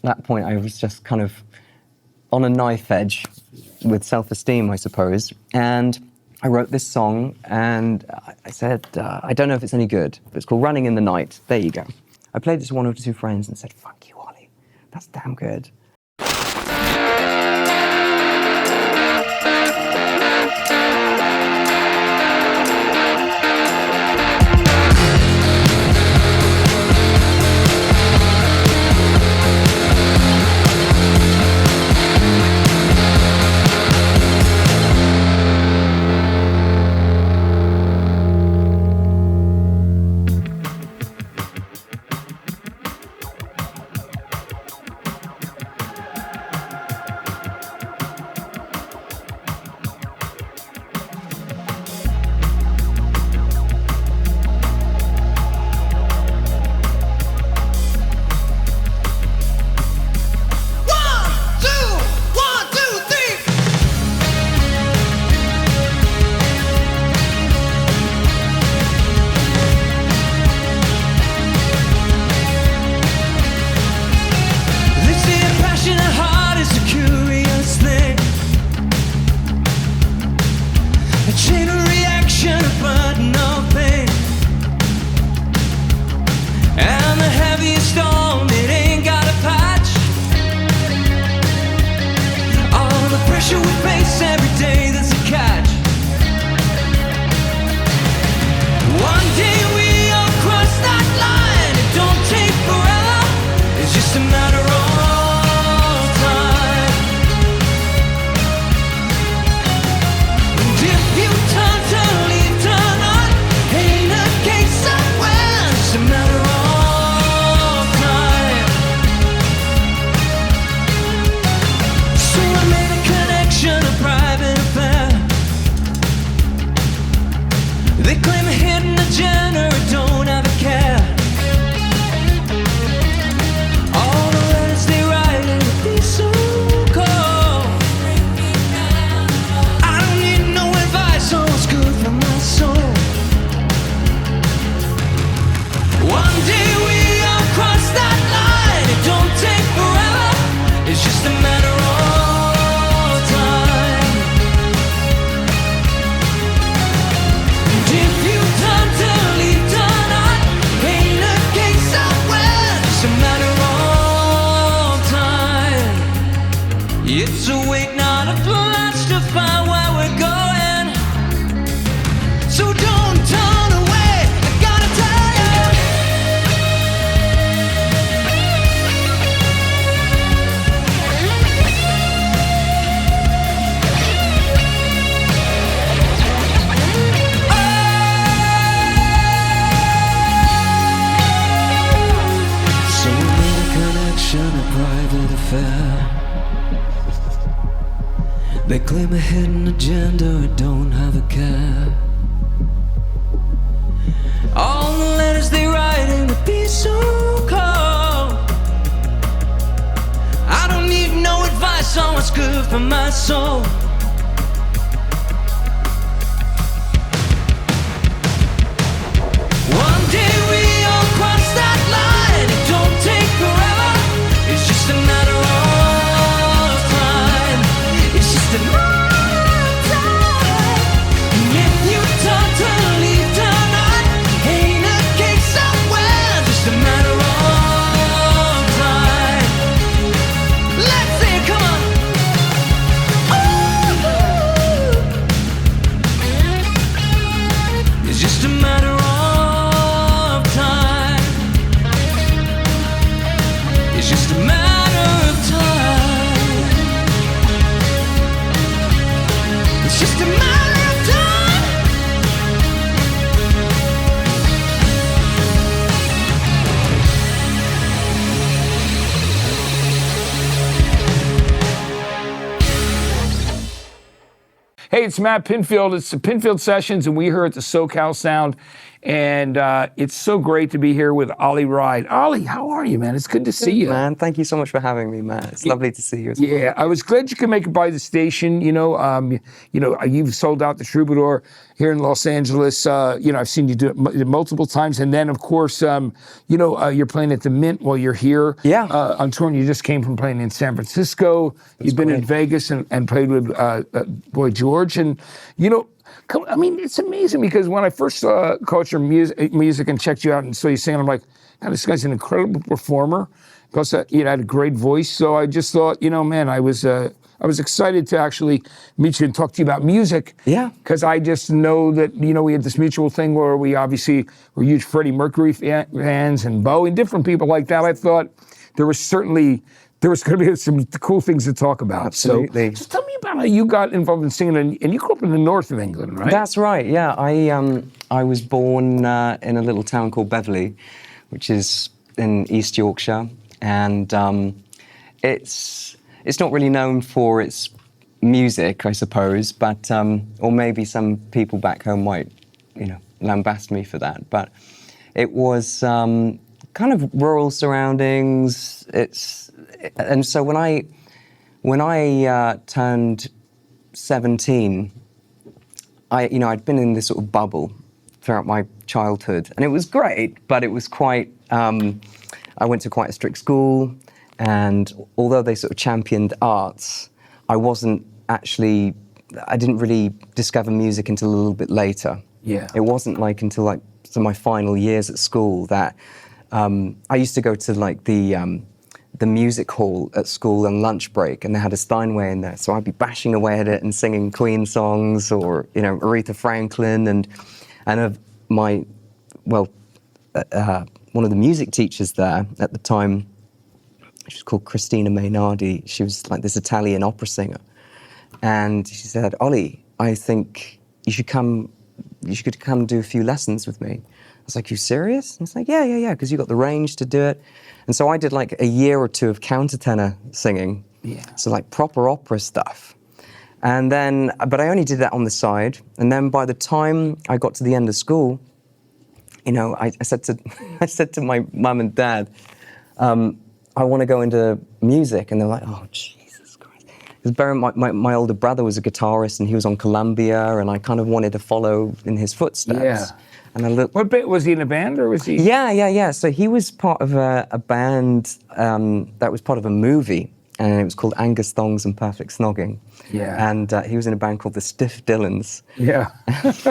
At that point, I was just kind of on a knife edge with self-esteem, I suppose. And I wrote this song, and I said, I don't know if it's any good, but it's called Running in the Night. There you go. I played it to one or two friends and said, fuck you, Ollie. That's damn good. They claim a hidden agenda, I don't have a care. All the letters they write in a piece so cold. I don't need no advice on what's good for my soul. One day we all cross that line. It don't take forever, it's just a matter of time. It's just a matter of time. And if you turn to leave tonight, ain't a case somewhere, just a matter of time. Let's see it, come on. Ooh. It's just a matter of time. It's just a matter of time. It's just a matter of time. Hey, it's Matt Pinfield. It's the Pinfield Sessions, and we're here at the SoCal Sound And it's so great to be here with Ollie Wride. Ollie, how are you, man? It's good to see you. Man, thank you so much for having me, Matt. It's lovely to see you as well. Yeah, I was glad you could make it by the station. You've sold out the Troubadour here in Los Angeles. I've seen you do it multiple times, and then of course, you're playing at the Mint while you're here. Yeah. On tour. And you just came from playing in San Francisco. You've been in Vegas and played with Boy George, and it's amazing because when I first caught your music and checked you out and saw you singing, I'm like, God, this guy's an incredible performer. Because you had a great voice, so I just thought, man, I was excited to actually meet you and talk to you about music. Yeah. Because I just know that we had this mutual thing where we obviously were huge Freddie Mercury fans and Bowie and different people like that. I thought there was going to be some cool things to talk about. Absolutely. So just tell me about how you got involved in singing, and you grew up in the north of England, right? That's right. Yeah, I was born in a little town called Beverley, which is in East Yorkshire. And it's not really known for its music, I suppose, but or maybe some people back home might, lambast me for that. But it was kind of rural surroundings. And so when I turned 17, I'd been in this sort of bubble throughout my childhood, and it was great, but it was quite. I went to quite a strict school, and although they sort of championed arts, I didn't really discover music until a little bit later. Yeah. It wasn't until my final years at school that I used to go to the music hall at school on lunch break, and they had a Steinway in there, so I'd be bashing away at it and singing Queen songs or Aretha Franklin, and one of the music teachers there at the time, she was called Christina Mainardi. She was like this Italian opera singer. And she said, Ollie, I think you should come do a few lessons with me. I was like, you serious? And it's like, yeah, because you got the range to do it. And so I did like a year or two of countertenor singing. Yeah. So like proper opera stuff. And then, but I only did that on the side. And then by the time I got to the end of school, I said to my mum and dad, I want to go into music, and they're like, oh Jesus Christ! Because my older brother was a guitarist, and he was on Columbia, and I kind of wanted to follow in his footsteps. Yeah. And what bit was he in a band, or was he? Yeah. So he was part of a band that was part of a movie, and it was called Angus Thongs and Perfect Snogging. Yeah. And he was in a band called the Stiff Dillons. Yeah. That's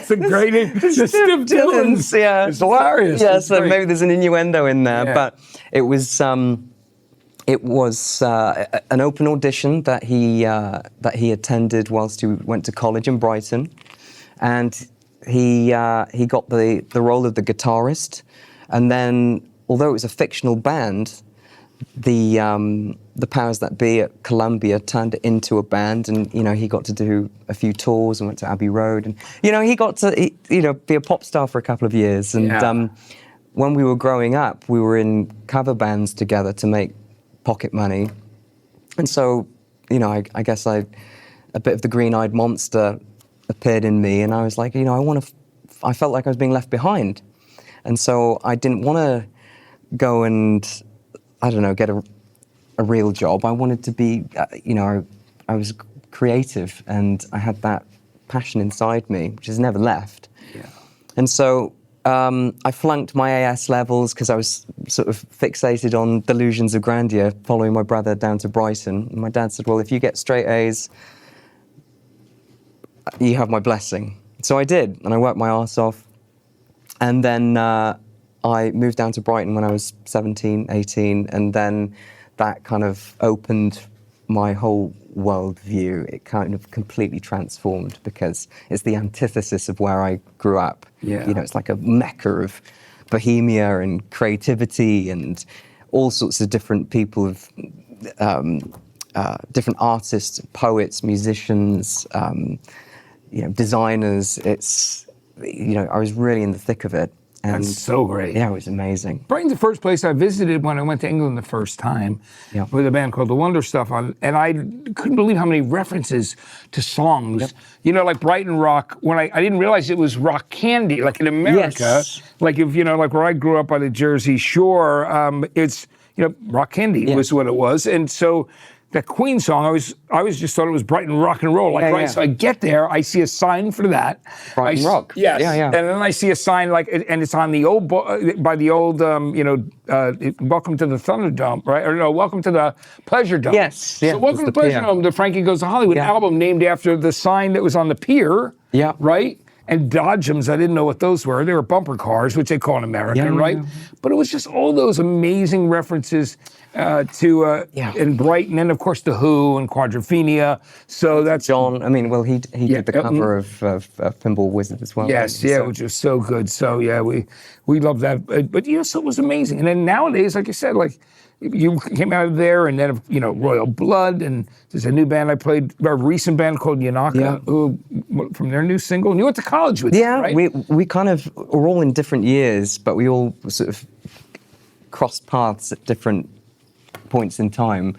a great name. The Stiff Dillons. Yeah. It's hilarious. Yeah, it's so great. maybe there's an innuendo in there, Yeah. but it was an open audition that he attended whilst he went to college in Brighton, and he got the role of the guitarist, and then although it was a fictional band, the powers that be at Columbia turned it into a band, and he got to do a few tours and went to Abbey Road, and he got to be a pop star for a couple of years. And Yeah. When we were growing up, we were in cover bands together to make pocket money, and so I guess a bit of the green-eyed monster appeared in me, and I was like, I felt like I was being left behind, and so I didn't want to go and get a real job. I wanted to be, I was creative, and I had that passion inside me, which has never left. Yeah. And so I flunked my AS levels because I was sort of fixated on delusions of grandeur, following my brother down to Brighton. And my dad said, well, if you get straight A's, you have my blessing. So I did, and I worked my arse off. And then I moved down to Brighton when I was 17, 18, and then that kind of opened my whole worldview. It kind of completely transformed because it's the antithesis of where I grew up. Yeah. It's like a mecca of bohemia and creativity and all sorts of different people of different artists, poets, musicians, designers. I was really in the thick of it. And That's so great. yeah, it was amazing. Brighton's the first place I visited when I went to England the first time Yeah. with a band called The Wonder Stuff on, and I couldn't believe how many references to songs. Yep. You know, like Brighton rock. When I didn't realize it was rock candy. Like in America, Yes. like if like where I grew up by the Jersey Shore, it's rock candy Yeah. was what it was, and so. That Queen song, I was just thought it was Brighton rock and roll. Like, Yeah, right, yeah. so I get there, I see a sign for that. Brighton Rock. Yes. Yeah, yeah. And then I see a sign and it's on the old, by the old, Welcome to the Thunderdome, right? Or no, Welcome to the Pleasure Dome. Yes, yeah, So Welcome to it's the Pleasure pier. Dome, the Frankie Goes to Hollywood Yeah. album named after the sign that was on the pier. Yeah. Right? And Dodgems, I didn't know what those were. They were bumper cars, which they call in America, Yeah, yeah, right? yeah. But it was just all those amazing references to Yeah. in Brighton, and of course the Who and Quadrophenia. So that's John, I mean, well, he Yeah, did the cover of Pinball Wizard as well. yes, didn't he? yeah, So- which was so good. So yeah, we love that. But so it was amazing. And then nowadays, like you said, like you came out of there, and then Royal Blood, and there's a new band I played, a recent band called Yanaka, Yeah. who from their new single. And you went to college with Yeah, them, right? we kind of were all in different years, but we all sort of crossed paths at different points in time.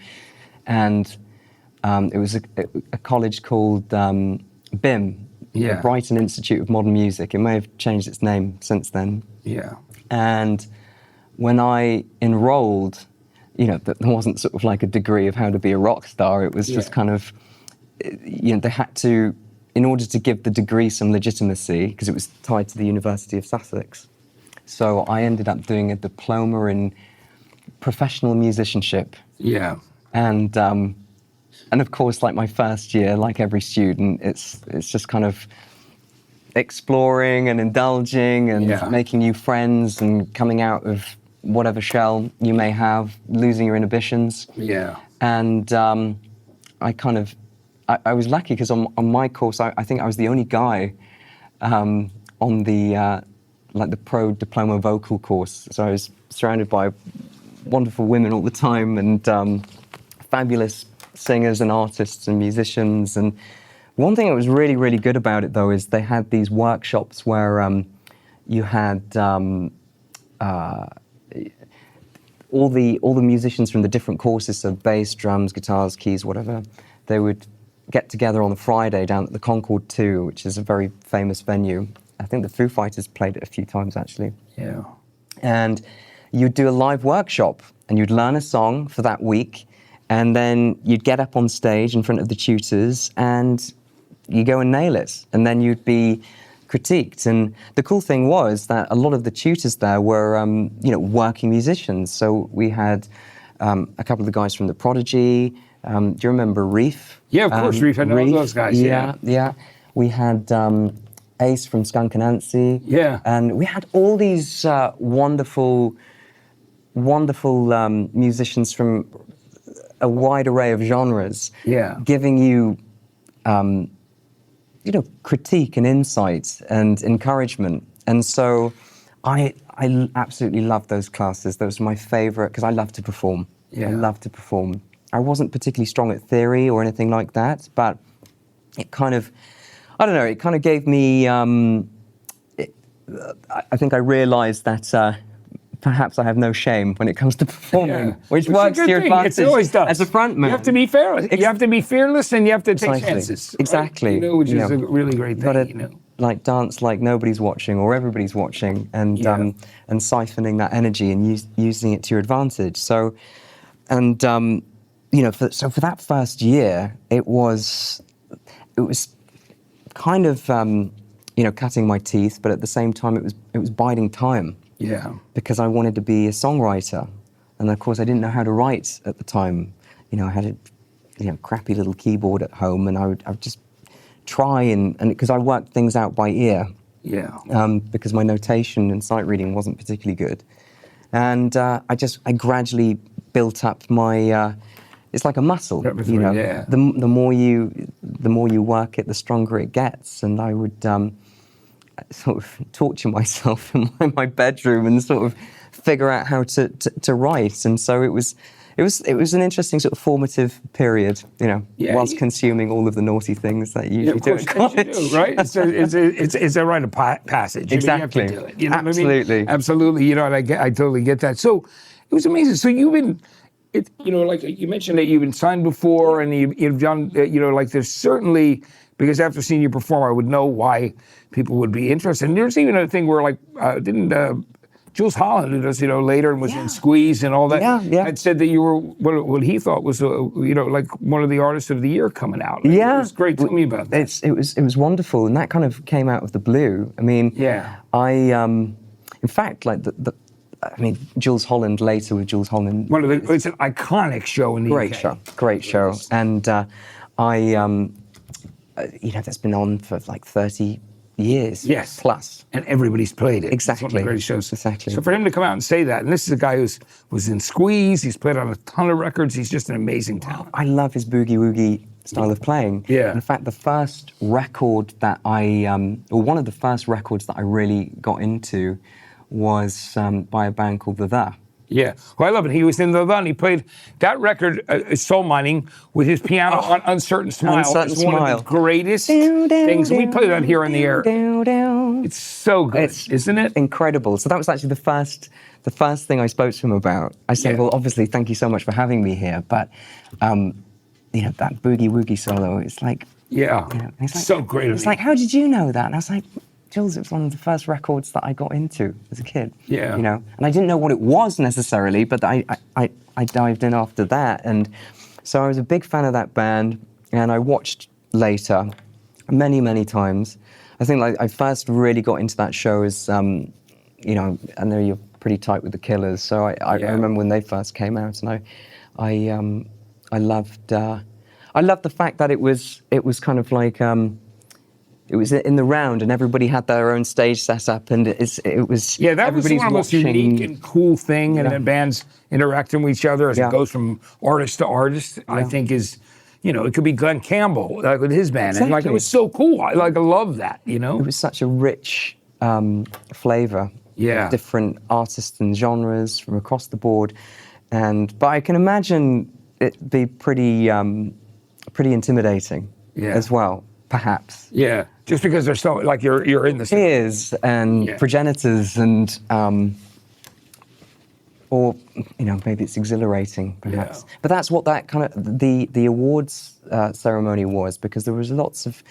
And it was a college called BIM, Yeah. the Brighton Institute of Modern Music. It may have changed its name since then. Yeah. And when I enrolled, there wasn't sort of like a degree of how to be a rock star. It was just Yeah. kind of, they had to, in order to give the degree some legitimacy, because it was tied to the University of Sussex. So I ended up doing a diploma in professional musicianship. Yeah. And of course, like my first year, like every student, it's just kind of exploring and indulging and Yeah. making new friends and coming out of whatever shell you may have, losing your inhibitions. Yeah. And I was lucky because on my course, I think I was the only guy on the the pro diploma vocal course. So I was surrounded by wonderful women all the time and fabulous singers and artists and musicians. And one thing that was really, really good about it, though, is they had these workshops where you had all the musicians from the different courses, so bass, drums, guitars, keys, whatever, they would get together on a Friday down at the Concord 2, which is a very famous venue. I think the Foo Fighters played it a few times, actually. Yeah. And you'd do a live workshop, and you'd learn a song for that week, and then you'd get up on stage in front of the tutors, and you go and nail it, and then you'd be critiqued. And the cool thing was that a lot of the tutors there were, working musicians. So we had a couple of the guys from The Prodigy. Do you remember Reef? Yeah, of course, Reef. I know those guys. Yeah. We had Ace from Skunk Anansie. Yeah. And we had all these wonderful musicians from a wide array of genres. Yeah. Giving you, critique and insight and encouragement. And so I absolutely loved those classes. Those were my favorite because I love to perform. Yeah. I love to perform. I wasn't particularly strong at theory or anything like that, but it kind of, I don't know, it kind of gave me, I think I realized that perhaps I have no shame when it comes to performing, which It's a works good to your thing. advantage It always does. as a frontman. You have to be fearless. You have to be fearless, and you have to take Precisely. chances. right? Exactly. Which is a really great You thing. gotta, like dance like nobody's watching or everybody's watching, and Yeah. and siphoning that energy and using it to your advantage. So, and for that first year, it was kind of cutting my teeth, but at the same time, it was biding time. Yeah. Because I wanted to be a songwriter, and of course I didn't know how to write at the time. I had a crappy little keyboard at home, and I would just try and because I worked things out by ear. Yeah. Because my notation and sight reading wasn't particularly good, and I gradually built up my. It's like a muscle, Yeah. The more you work it, the stronger it gets, and I would. Sort of torture myself in my bedroom and sort of figure out how to write. And so it was it was an interesting sort of formative period, you know, Yeah, whilst consuming all of the naughty things that you usually do at college. You do, right? It's a rite of passage. Exactly. You know, you have to do it. You know Absolutely. what I mean? Absolutely. You know, and I totally get that. So it was amazing. So you've been, you know, like you mentioned that you've been signed before, and you've done, you know, like there's certainly, because after seeing you perform, I would know why people would be interested. And there's even a thing where, like, didn't Jules Holland, who does, you know, later and was in Squeeze and all that, had said that you were what he thought was, you know, like one of the artists of the year coming out. Like, it was great. Tell me about that. It was wonderful, and that kind of came out of the blue. I mean, in fact, like I mean, Jules Holland later with Jules Holland. It's an iconic show in the UK. Great show, and you know, that's been on for like 30 years plus. And everybody's played it. Exactly. It's one of the great shows. Exactly. So for him to come out and say that, and this is a guy who was in Squeeze, he's played on a ton of records, he's just an amazing talent. I love his boogie woogie style of playing. Yeah. In fact, the first record that or one of the first records that I really got into was by a band called The. Yeah, well, I love it. He was in The, and he played that record, Soul Mining, with his piano on Uncertain Smile. It's one of the greatest things. We play that here in the air. It's so good, isn't it? Incredible. So that was actually the first thing I spoke to him about. I said, well, obviously, thank you so much for having me here, but you know, that boogie woogie solo, it's like, you know, it's like, so great. It's like, how did you know that? And I was like, Jules, it was one of the first records that I got into as a kid. Yeah. You know, and I didn't know what it was necessarily, but I dived in after that, and so I was a big fan of that band, and I watched later many times. I think like I first really got into that show as, you know, I know you're pretty tight with the Killers, so I remember when they first came out, and I loved the fact that it was kind of like. It was in the round, and everybody had their own stage set up, and it was that was one of the most unique and cool thing, and then bands interacting with each other as it goes from artist to artist. I think is, you know, it could be Glenn Campbell like with his band, and like it was so cool. I love that, you know. It was such a rich flavor, different artists and genres from across the board, but I can imagine it be pretty intimidating as well. Perhaps. Yeah, just because they're so, like, you're in the peers and progenitors and, or, you know, maybe it's exhilarating, perhaps. Yeah. But that's what that kind of, the awards ceremony was, because there was lots of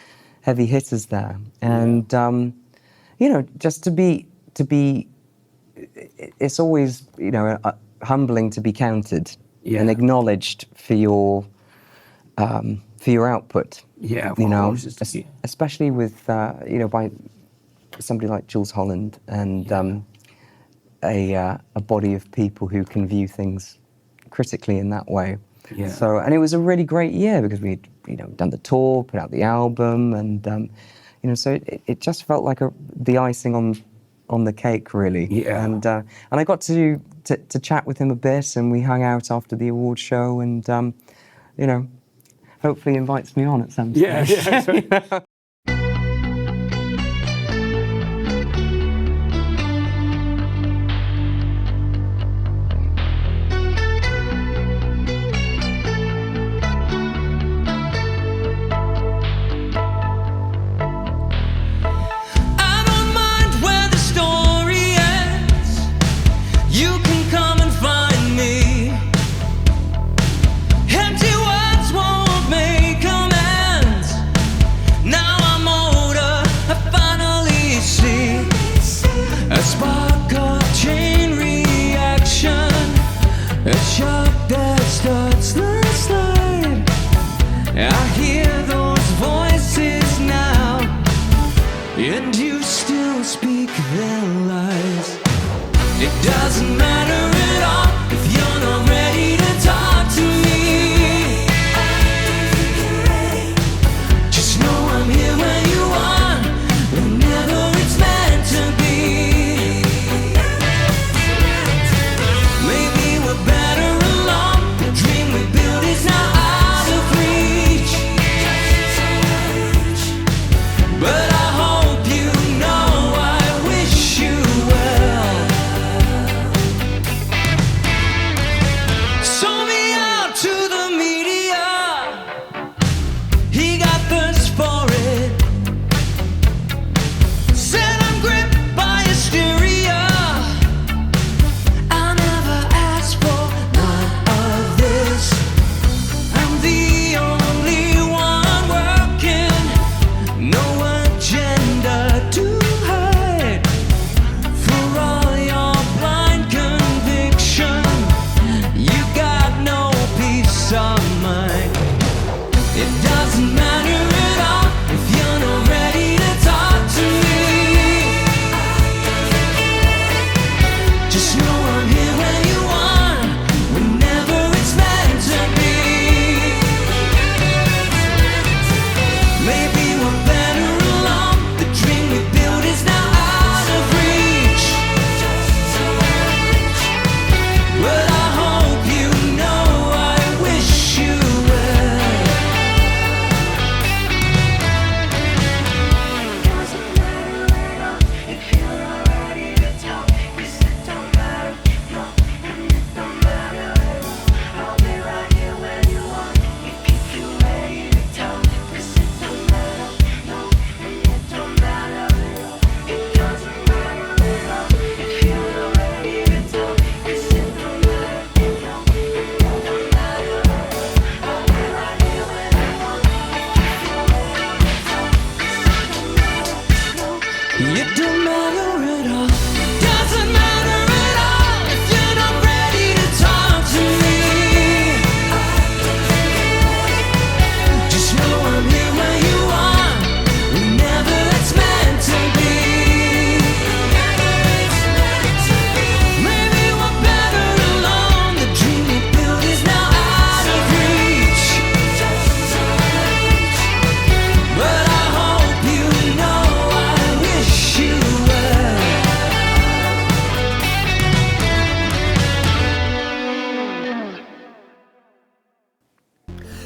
heavy hitters there. And, you know, just to be, it's always, you know, humbling to be counted and acknowledged for your output. Yeah, of you know, course. Especially with you know, by somebody like Jules Holland and a body of people who can view things critically in that way. Yeah. So, and it was a really great year because we'd, you know, done the tour, put out the album, and you know, so it just felt like the icing on the cake, really. Yeah. And I got to chat with him a bit, and we hung out after the award show, and you know. Hopefully invites me on at some stage. Yeah.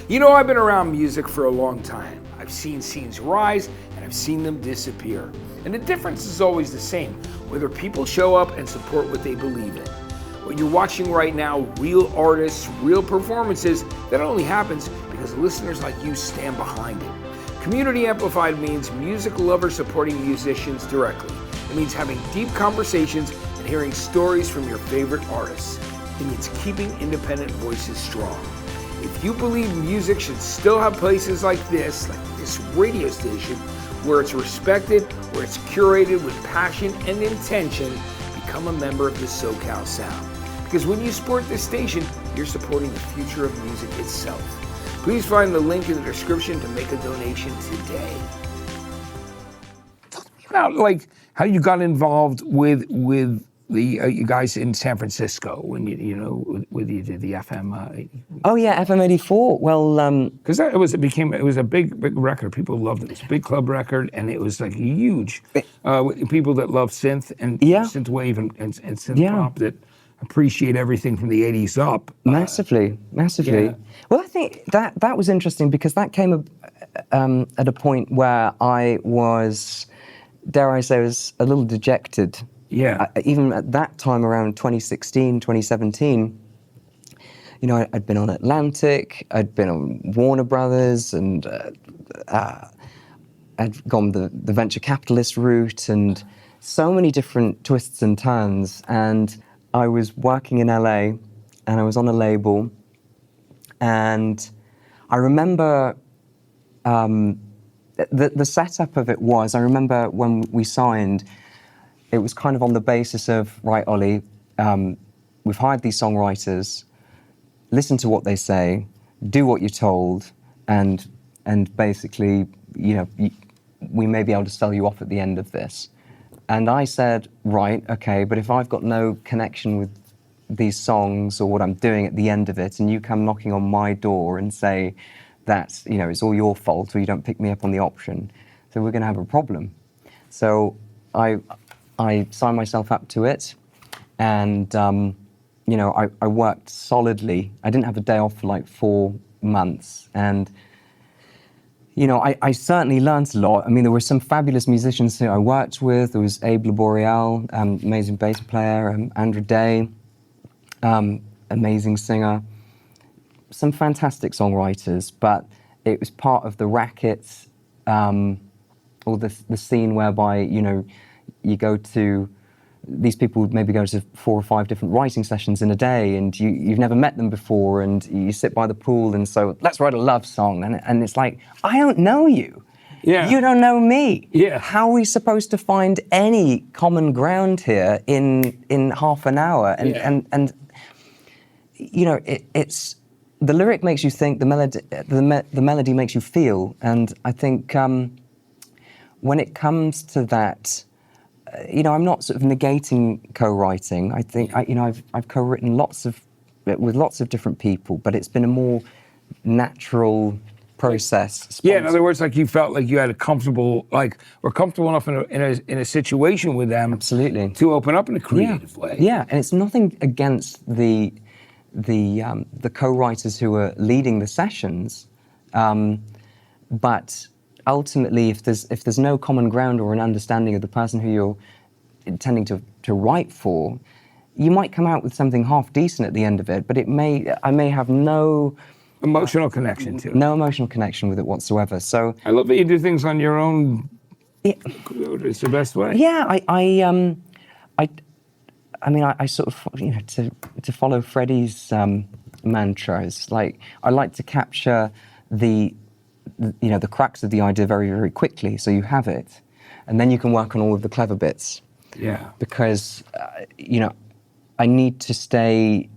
You know, I've been around music for a long time. I've seen scenes rise and I've seen them disappear. And the difference is always the same, whether people show up and support what they believe in. What you're watching right now, real artists, real performances, that only happens because listeners like you stand behind it. Community Amplified means music lovers supporting musicians directly. It means having deep conversations and hearing stories from your favorite artists. It means keeping independent voices strong. If you believe music should still have places like this radio station, where it's respected, where it's curated with passion and intention, become a member of the SoCal Sound. Because when you support this station, you're supporting the future of music itself. Please find the link in the description to make a donation today. Talk to me about like how you got involved with the you guys in San Francisco when with you did the FM. Oh yeah, FM 84. Well, because it was a big record. People loved it. It was a big club record, and it was like huge. With people that love synth and synthwave and synth pop that appreciate everything from the 80s up. Massively. Yeah. Well, I think that was interesting because that came at a point where I was, dare I say, was a little dejected. Yeah. Even at that time, around 2016, 2017, I'd been on Atlantic, I'd been on Warner Brothers, and I'd gone the venture capitalist route, and so many different twists and turns. And I was working in LA, and I was on a label, and I remember the setup of it was, I remember when we signed, it was kind of on the basis of, right, Ollie, we've hired these songwriters, listen to what they say, do what you're told, and basically, we may be able to sell you off at the end of this. And I said, right, okay, but if I've got no connection with these songs or what I'm doing at the end of it, and you come knocking on my door and say that, it's all your fault or you don't pick me up on the option, so we're going to have a problem. So I signed myself up to it, and I worked solidly. I didn't have a day off for like 4 months, and I certainly learned a lot. I mean, there were some fabulous musicians who I worked with. There was Abe Laboriel, amazing bass player, Andrew Day, amazing singer, some fantastic songwriters, but it was part of the racket, or the scene whereby, you go to, these people would maybe go to 4 or 5 different writing sessions in a day, and you've never met them before, and you sit by the pool, and so let's write a love song, and it's like, I don't know you. Yeah. You don't know me. Yeah. How are we supposed to find any common ground here in half an hour? And it's the lyric makes you think, the melody makes you feel, and I think when it comes to that, I'm not sort of negating co-writing. I think I've co-written with lots of different people, but it's been a more natural process. Yeah, in other words, like you felt like you had a comfortable, or comfortable enough in a situation with them, absolutely, to open up in a creative way. Yeah, and it's nothing against the co-writers who are leading the sessions, but ultimately, if there's no common ground or an understanding of the person who you're intending to write for, you might come out with something half decent at the end of it, but I may have no emotional connection to it. No emotional connection with it whatsoever. So I love that you do things on your own. Yeah. It's the best way. Yeah, I sort of, to follow Freddie's mantras, like I like to capture the crux of the idea very, very quickly, so you have it, and then you can work on all of the clever bits. Yeah. Because, I need to stay,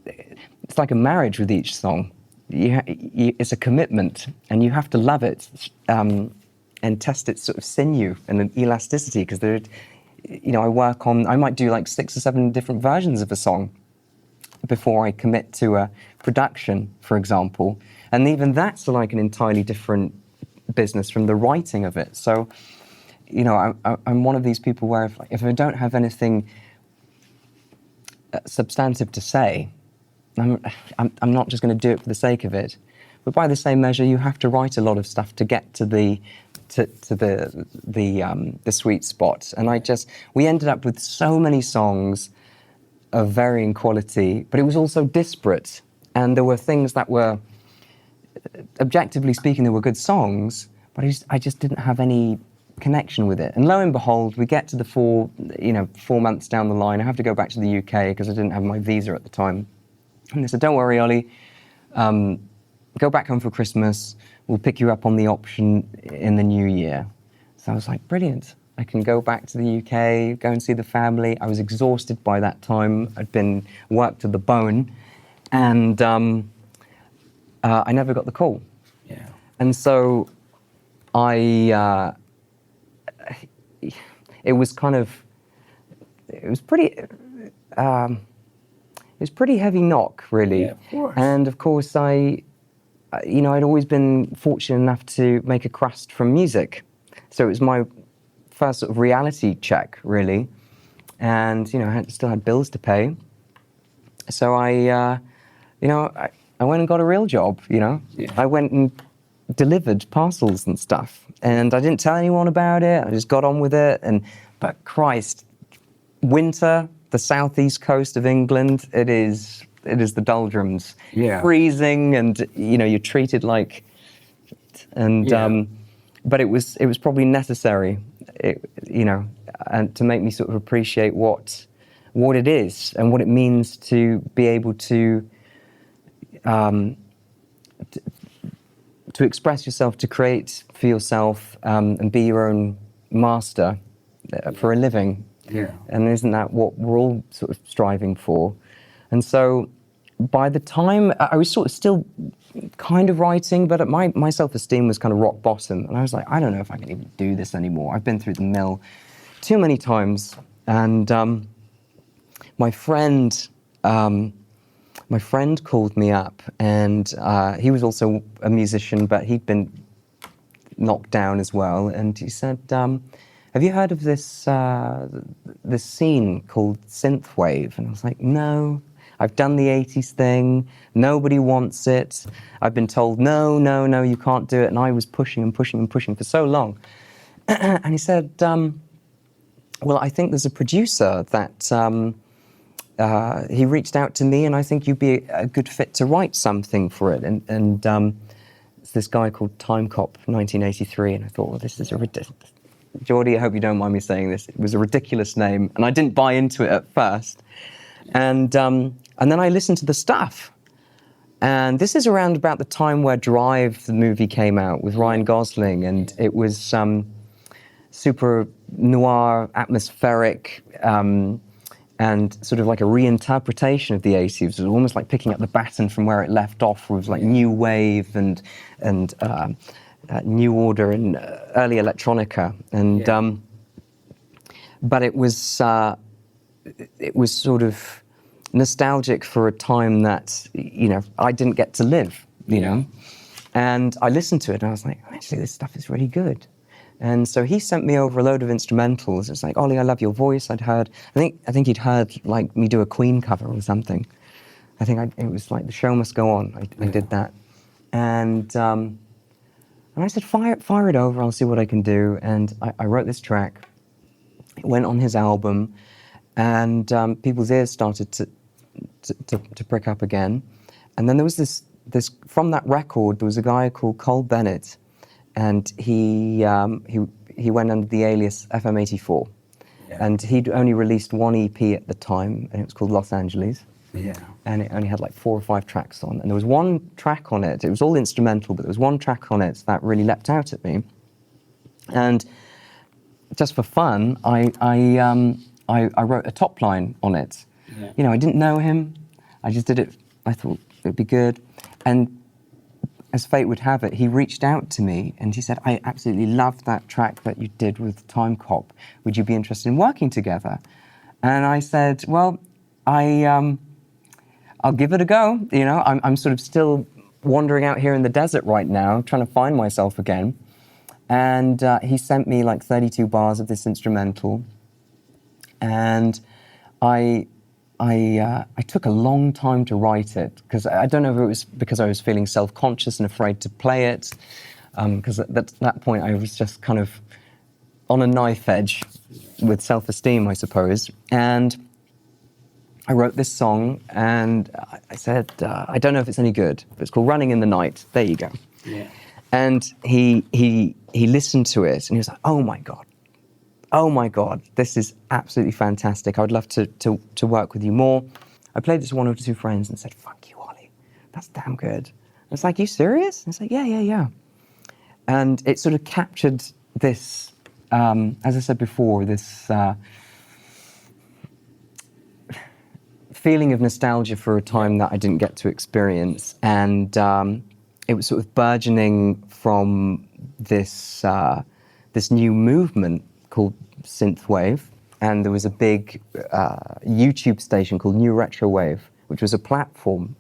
it's like a marriage with each song. It's a commitment, and you have to love it, and test its sort of sinew and elasticity, because I might do like 6 or 7 different versions of a song before I commit to a production, for example. And even that's like an entirely different business from the writing of it. So, I'm one of these people where if I don't have anything substantive to say, I'm not just going to do it for the sake of it. but by the same measure, you have to write a lot of stuff to get to the sweet spot. And we ended up with so many songs of varying quality, but it was also disparate. And there were things that were, objectively speaking, they were good songs, but I just didn't have any connection with it. And lo and behold, we get to the 4 months down the line. I have to go back to the UK because I didn't have my visa at the time. And they said, don't worry, Ollie, go back home for Christmas. We'll pick you up on the option in the new year. So I was like, brilliant. I can go back to the UK, go and see the family. I was exhausted by that time. I'd been worked to the bone. And I never got the call. Yeah. And so it was pretty heavy knock, really. Yeah, of course. And of course, I'd always been fortunate enough to make a crust from music. So it was my first sort of reality check, really. And, I still had bills to pay. So I went and got a real job, Yeah. I went and delivered parcels and stuff. And I didn't tell anyone about it. I just got on with it. But Christ, winter, the southeast coast of England, it is the doldrums. Yeah. Freezing, and you're treated like, and but it was probably necessary, and to make me sort of appreciate what it is and what it means to be able to express yourself, to create for yourself, and be your own master for a living. Yeah. And isn't that what we're all sort of striving for? And so by the time I was sort of still kind of writing, but my self-esteem was kind of rock bottom. And I was like, I don't know if I can even do this anymore. I've been through the mill too many times. And my friend called me up, and he was also a musician, but he'd been knocked down as well. And he said, have you heard of this scene called synthwave? And I was like, no, I've done the 80s thing. Nobody wants it. I've been told, no, you can't do it. And I was pushing and pushing and pushing for so long. And he said, well, I think there's a producer that he reached out to me, and I think you'd be a good fit to write something for it. And it's this guy called Time Cop 1983. And I thought, well, this is a ridiculous. Geordie, I hope you don't mind me saying this. It was a ridiculous name, and I didn't buy into it at first. And then I listened to the stuff. And this is around about the time where Drive, the movie, came out with Ryan Gosling, and it was super noir, atmospheric, and sort of like a reinterpretation of the 80s. It was almost like picking up the baton from where it left off with like new wave and New Order and early electronica, and but it was sort of nostalgic for a time that I didn't get to live, and I listened to it and I was like, actually, this stuff is really good. And so he sent me over a load of instrumentals. It's like, Ollie, I love your voice. I think he'd heard like me do a Queen cover or something. It was like The Show Must Go On. I did that, and I said, fire it over, I'll see what I can do. And I wrote this track. It went on his album, and people's ears started to prick up again. And then there was this from that record, there was a guy called Cole Bennett, and he went under the alias FM84. Yeah. And he'd only released one EP at the time, and it was called Los Angeles. Yeah. And it only had like 4 or 5 tracks on. And there was one track on it, it was all instrumental, but there was one track on it that really leapt out at me. And just for fun, I wrote a top line on it. Yeah. I didn't know him. I just did it, I thought it'd be good. And as fate would have it, he reached out to me and he said, I absolutely loved that track that you did with Time Cop. Would you be interested in working together? And I said, well, I'll give it a go. I'm sort of still wandering out here in the desert right now, trying to find myself again. And he sent me like 32 bars of this instrumental. And I I took a long time to write it because I don't know if it was because I was feeling self-conscious and afraid to play it, because at that point I was just kind of on a knife edge with self-esteem, I suppose. And I wrote this song, and I said, I don't know if it's any good, but it's called "Running in the Night." There you go. Yeah. And he listened to it, and he was like, oh my God, this is absolutely fantastic. I would love to work with you more. I played it to one or two friends and said, fuck you, Ollie, that's damn good. And it's like, you serious? And it's like, yeah. And it sort of captured this, as I said before, this feeling of nostalgia for a time that I didn't get to experience. And it was sort of burgeoning from this new movement called synthwave, and there was a big YouTube station called New Retro Wave, which was a platform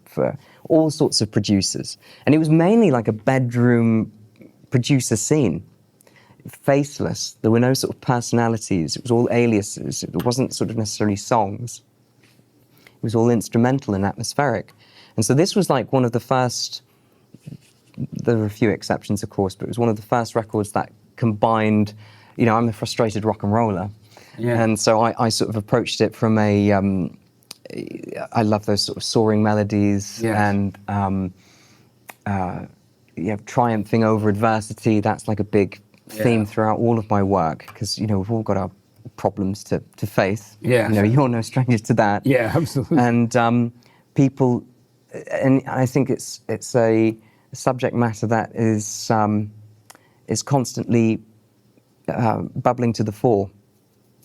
for all sorts of producers. And it was mainly like a bedroom producer scene, faceless. There were no sort of personalities. It was all aliases. It wasn't sort of necessarily songs. It was all instrumental and atmospheric. And so this was like one of the first, there were a few exceptions, of course, but it was one of the first records that combined, I'm a frustrated rock and roller. Yeah. And so I sort of approached it from I love those sort of soaring melodies. Yes. And triumphing over adversity. That's like a big theme throughout all of my work, because, we've all got our problems to face. Yeah. You're no stranger to that. Yeah, absolutely. And people, and I think it's a subject matter that is constantly bubbling to the fore,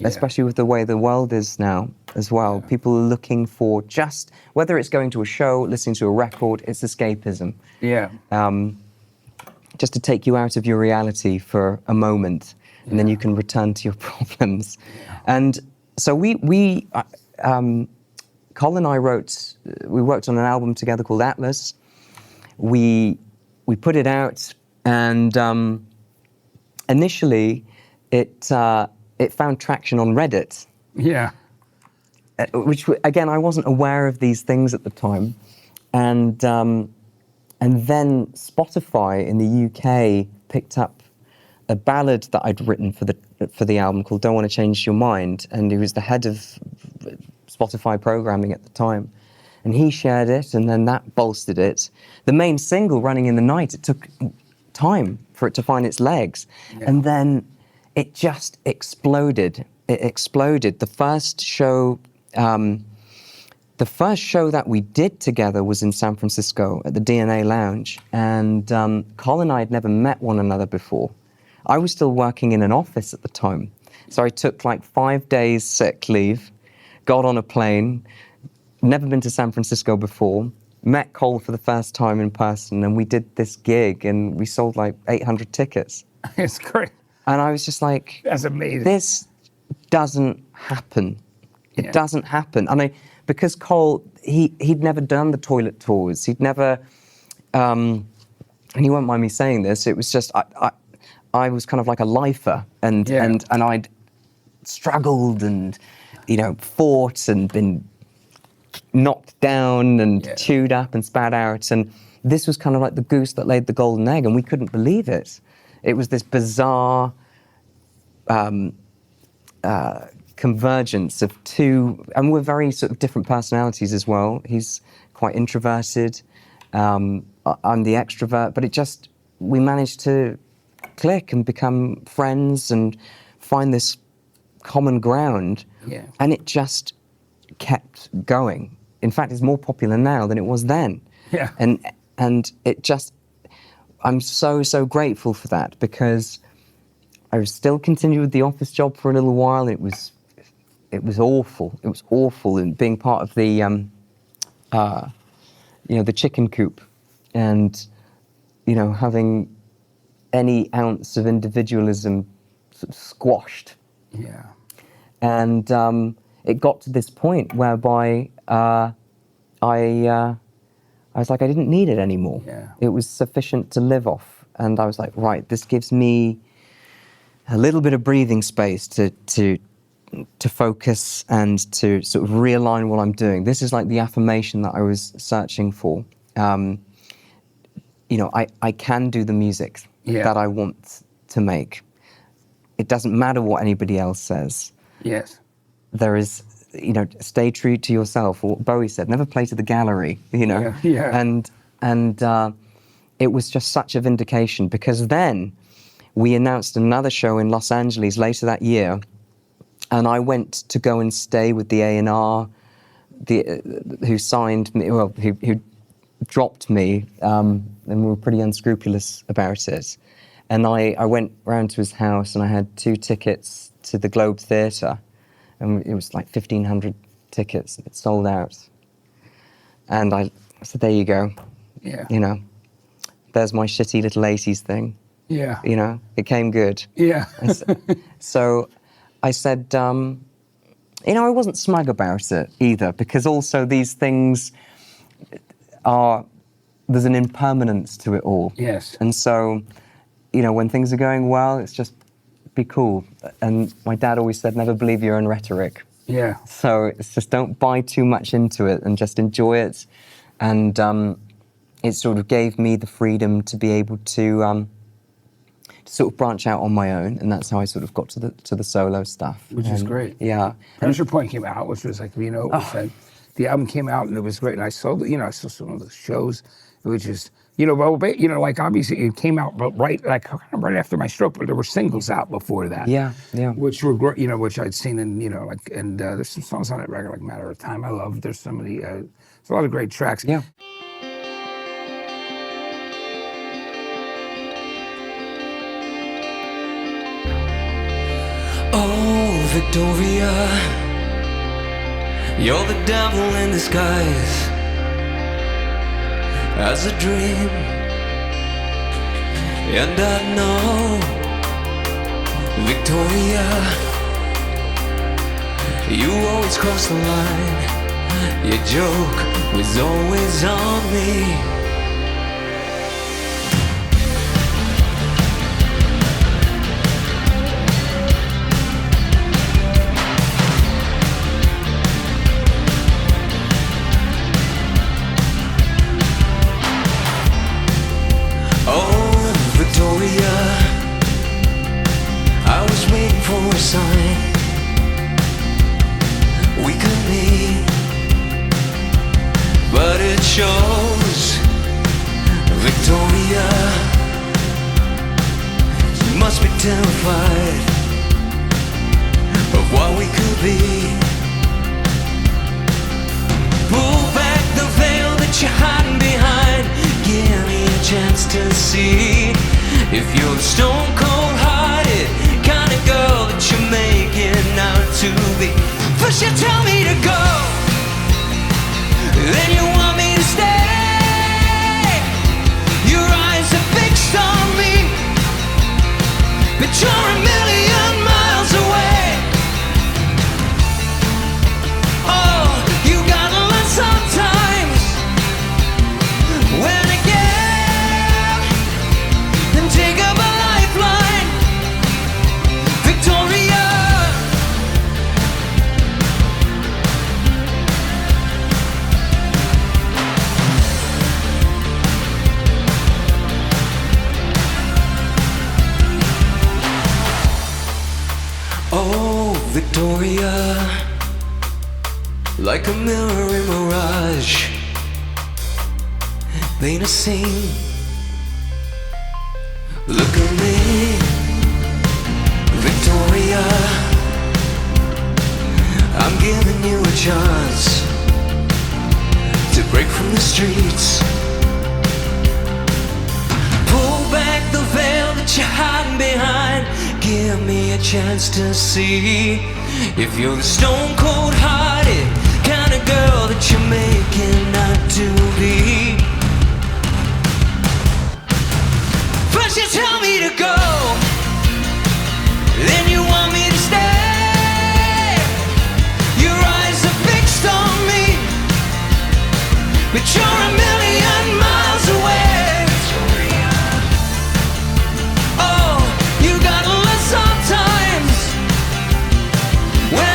especially with the way the world is now as well. Yeah. People are looking for just, whether it's going to a show, listening to a record, it's escapism. Yeah. Just to take you out of your reality for a moment, and then you can return to your problems. Yeah. And so Col and I we worked on an album together called Atlas. We put it out, and initially it found traction on Reddit. Yeah. Which, again, I wasn't aware of these things at the time. And then Spotify in the UK picked up a ballad that I'd written for the album called "Don't Want to Change Your Mind," and he was the head of Spotify programming at the time. And he shared it, and then that bolstered it. The main single, "Running in the Night," it took time for it to find its legs. Yeah. And then it just exploded. It exploded. The first show that we did together was in San Francisco at the DNA Lounge. And Col and I had never met one another before. I was still working in an office at the time. So I took like 5 days sick leave, got on a plane, never been to San Francisco before, met Col for the first time in person, and we did this gig, and we sold like 800 tickets. It's great. And I was just like, that's amazing. This doesn't happen. It doesn't happen. And because Col, he'd never done the toilet tours. He'd never, and he won't mind me saying this, it was just, I was kind of like a lifer, and I'd struggled and, fought and been knocked down and chewed up and spat out. And this was kind of like the goose that laid the golden egg, and we couldn't believe it. It was this bizarre convergence of two, and we're very sort of different personalities as well. He's quite introverted, I'm the extrovert, but we managed to click and become friends and find this common ground, and it just kept going. In fact, it's more popular now than it was then. Yeah. And it just, I'm so grateful for that, because I was still continuing with the office job for a little while. It was awful. It was awful, and being part of the the chicken coop, and having any ounce of individualism sort of squashed. Yeah. And it got to this point whereby I was like, I didn't need it anymore. Yeah. It was sufficient to live off. And I was like, right, this gives me a little bit of breathing space to to focus and to sort of realign what I'm doing. This is like the affirmation that I was searching for. You know, I can do the music that I want to make. It doesn't matter what anybody else says. Yes. There is, you know, stay true to yourself. Or what Bowie said, never play to the gallery, you know. And it was just such a vindication, because then we announced another show in Los Angeles later that year, and I went to go and stay with the A&R, who signed me, well, who dropped me, and we were pretty unscrupulous about it. And I went round to his house, and I had 2 tickets to the Globe Theatre, and it was like 1,500 tickets. It sold out. And I said, there you go. Yeah. You know, there's my shitty little 80s thing. Yeah. You know, it came good. Yeah. So I said, you know, I wasn't smug about it either, because also these things there's an impermanence to it all. Yes. And so, you know, when things are going well, it's just be cool. And my dad always said, never believe your own rhetoric. Yeah. So it's just don't buy too much into it and just enjoy it. And it sort of gave me the freedom to be able to sort of branch out on my own, and that's how I sort of got to the solo stuff. Which is great. Yeah. Pressure Point came out, which was like, you know, it was like, the album came out and it was great. And I saw, I saw some of the shows. It was just, you know, well, you know, like obviously it came out right after my stroke, but there were singles out before that. Yeah. Which were great, you know, which I'd seen in, you know, like, and there's some songs on that record like Matter of Time I love. There's some of the, there's a lot of great tracks. Yeah. Oh, Victoria, you're the devil in disguise, as a dream. And I know, Victoria, you always cross the line. Your joke was always on me. Shows, Victoria, you must be terrified of what we could be. Pull back the veil that you're hiding behind. Give me a chance to see if you're the stone cold hearted kind of girl that you're making out to be. First you tell me to go, then you want me to stay. Your eyes are fixed on me, but you're a million miles away. Oh, you gotta learn sometimes when to give and take up a lifeline, Victoria. Oh, Victoria, like a mirror in mirage, paint a scene. Look at me, Victoria, I'm giving you a chance to break from the streets. Pull back the veil that you're hiding behind. Give me a chance to see if you're the stone cold hearted kind of girl that you're making out to be. First you tell me to go, then you want me to stay. Your eyes are fixed on me, but you're a million miles away. Oh, you gotta learn sometimes when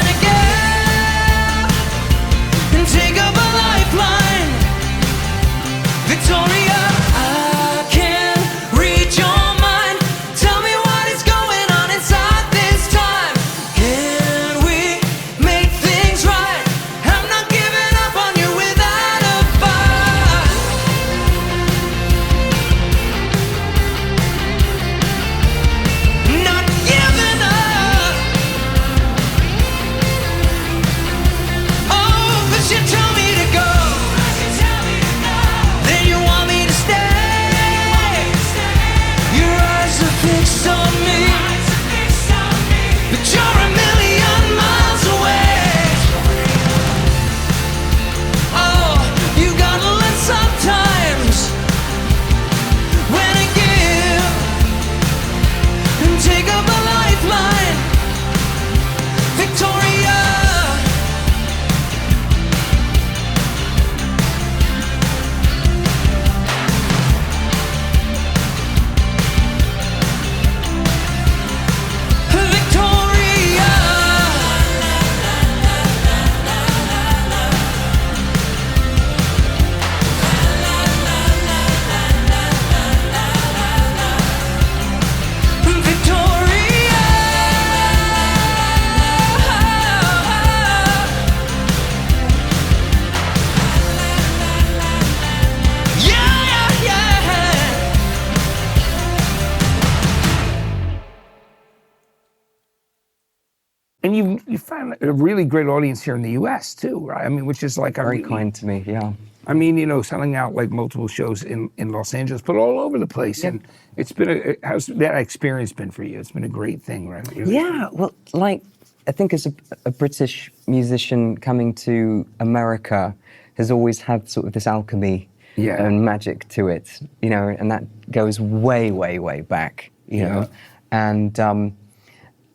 And you found a really great audience here in the U.S. too, right? I mean, which is like Very kind to me, yeah. I mean, you know, selling out like multiple shows in Los Angeles, but all over the place. Yeah. And it's been how's that experience been for you? It's been a great thing, right? Yeah, well, like, I think as a British musician coming to America has always had sort of this alchemy and magic to it, you know, and that goes way, way, way back, you know. And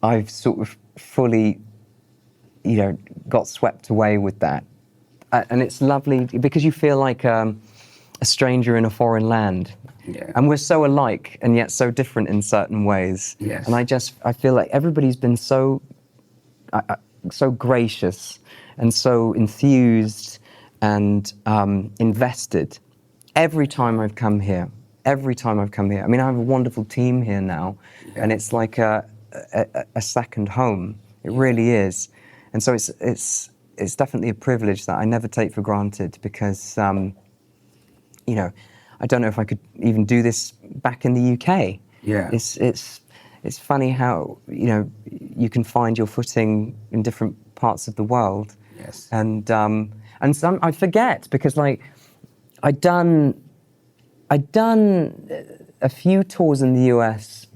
I've sort of fully, you know, got swept away with that. And it's lovely because you feel like a stranger in a foreign land. Yeah. And we're so alike and yet so different in certain ways. Yes. And I feel like everybody's been so gracious and so enthused and invested every time I've come here. Every time I've come here. I mean, I have a wonderful team here now, and it's like a second home. It really is. And so it's definitely a privilege that I never take for granted because, you know, I don't know if I could even do this back in the UK. Yeah. It's funny how, you know, you can find your footing in different parts of the world. Yes. And some I forget because like I'd done a few tours in the US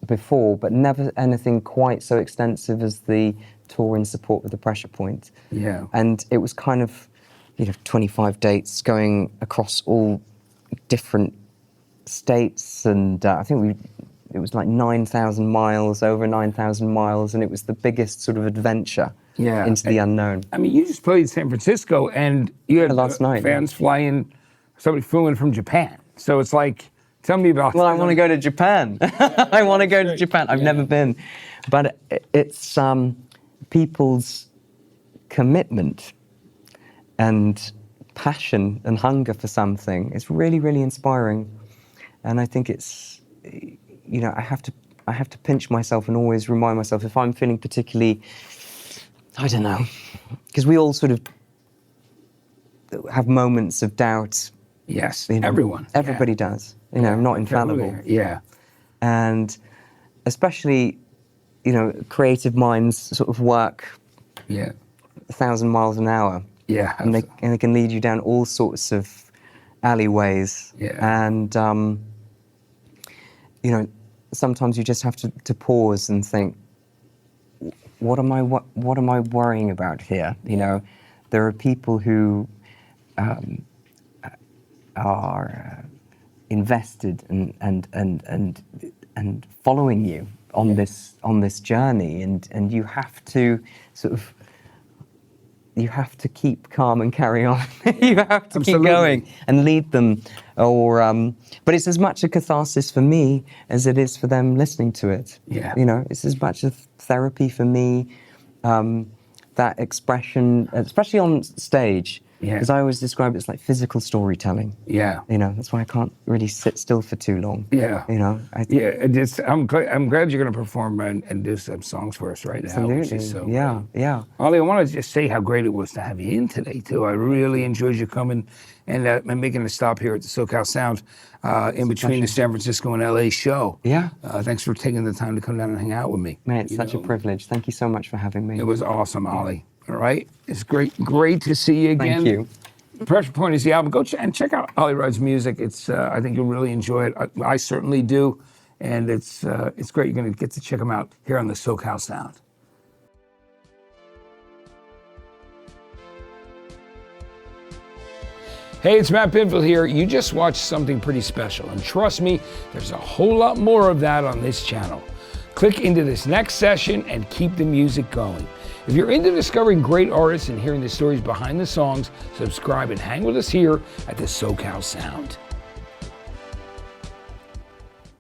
before, but never anything quite so extensive as the tour in support of the Pressure Point. Yeah. And it was kind of, you know, 25 dates going across all different states, and I think it was like 9,000 miles, over 9,000 miles, and it was the biggest sort of adventure into the unknown. I mean, you just played San Francisco, and you had Last night, fans fly in. Somebody flew in from Japan. So it's like, tell me about. Well, I want to go to Japan. I want to go to Japan. I've never been, but it's people's commitment and passion and hunger for something. It's really, really inspiring, and I think it's, you know, I have to pinch myself and always remind myself if I'm feeling particularly, I don't know, because we all sort of have moments of doubt. Yes, You know, everyone. Everybody does. You know, I'm not infallible. Yeah. And especially, you know, creative minds sort of work Yeah. 1,000 miles an hour. Yeah. And they can lead you down all sorts of alleyways. Yeah. And, you know, sometimes you just have to pause and think, what am I worrying about here? You know, there are people who are invested and following you on this journey, and you have to sort of keep calm and carry on. You have to keep going and lead them, or but it's as much a catharsis for me as it is for them listening to it. Yeah. You know, it's as much a therapy for me, that expression, especially on stage. Yeah. Because I always describe it as like physical storytelling. Yeah. You know, that's why I can't really sit still for too long. Yeah. You know. I'm glad you're going to perform and do some songs for us right now. Absolutely. Which is so Yeah. great. Yeah. Ollie, I want to just say how great it was to have you in today too. I really enjoyed you coming and making a stop here at the SoCal Sound in between the San Francisco and LA show. Yeah. Thanks for taking the time to come down and hang out with me. Man, it's such a privilege. Thank you so much for having me. It was awesome, Ollie. All right, it's great to see you again. Thank you. Pressure Point is the album. Go and check out Ollie Wride's music. It's I think you'll really enjoy it. I certainly do, and it's great. You're going to get to check him out here on the SoCal Sound. Hey, it's Matt Pinfield here. You just watched something pretty special, and trust me, there's a whole lot more of that on this channel. Click into this next session and keep the music going. If you're into discovering great artists and hearing the stories behind the songs, subscribe and hang with us here at the SoCal Sound.